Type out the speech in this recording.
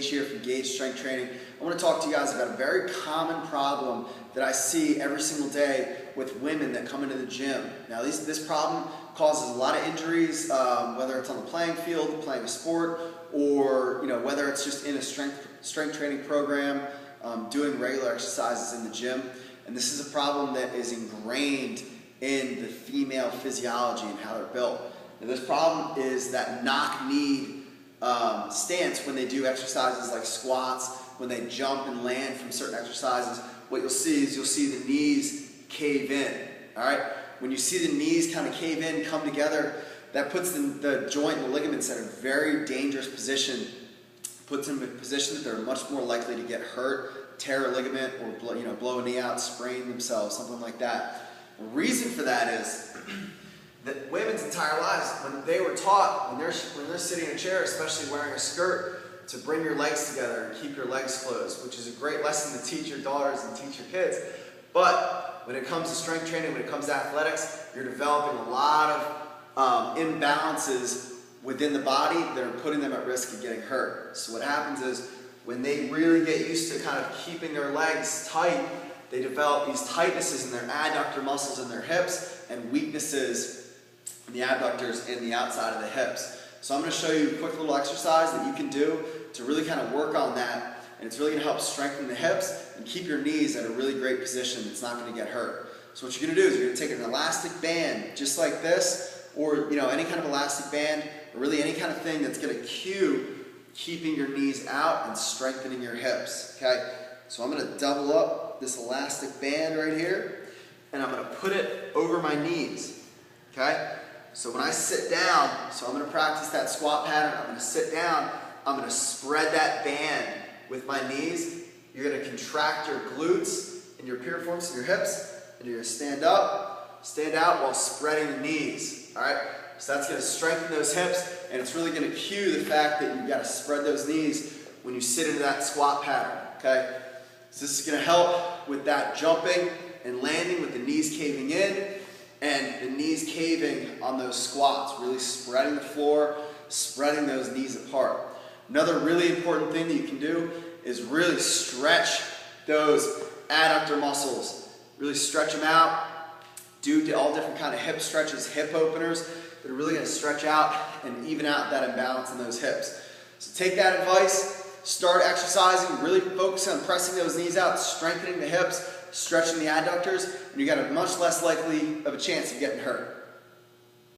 Here from Gauge Strength Training. I want to talk to you guys about a very common problem that I see every single day with women that come into the gym. Now this problem causes a lot of injuries, whether it's on the playing field, playing a sport, or whether it's just in a strength training program, doing regular exercises in the gym. And this is a problem that is ingrained in the female physiology and how they're built. Now this problem is that knock-knee stance when they do exercises like squats, when they jump and land from certain exercises. What you'll see is the knees cave in. All right. When you see the knees kind of cave in, come together, that puts the joint and the ligaments in a very dangerous position. Puts them in a position that they're much more likely to get hurt, tear a ligament, or blow a knee out, sprain themselves, something like that. The reason for that is that women's entire lives, when they were taught, when they're sitting in a chair, especially wearing a skirt, to bring your legs together and keep your legs closed, which is a great lesson to teach your daughters and teach your kids. But when it comes to strength training, when it comes to athletics, you're developing a lot of imbalances within the body that are putting them at risk of getting hurt. So what happens is, when they really get used to kind of keeping their legs tight, they develop these tightnesses in their adductor muscles in their hips and weaknesses in the abductors and the outside of the hips. So I'm going to show you a quick little exercise that you can do to really kind of work on that, and it's really going to help strengthen the hips and keep your knees at a really great position that's not going to get hurt. So what you're going to do is you're going to take an elastic band just like this, or any kind of elastic band, or really any kind of thing that's going to cue keeping your knees out and strengthening your hips. Okay? So I'm going to double up this elastic band right here, and I'm going to put it over my knees. Okay? So when I sit down, so I'm going to practice that squat pattern, I'm going to sit down, I'm going to spread that band with my knees. You're going to contract your glutes and your piriformis and your hips, and you're going to stand out while spreading the knees. All right? So that's going to strengthen those hips, and it's really going to cue the fact that you've got to spread those knees when you sit into that squat pattern. Okay? So this is going to help with that jumping and landing with the knees caving in, and the knees caving on those squats, really spreading the floor, spreading those knees apart. Another really important thing that you can do is really stretch those adductor muscles. Really stretch them out. Do all different kind of hip stretches, hip openers that are really going to stretch out and even out that imbalance in those hips. So take that advice, start exercising, really focus on pressing those knees out, strengthening the hips, stretching the adductors, and you got a much less likely of a chance of getting hurt.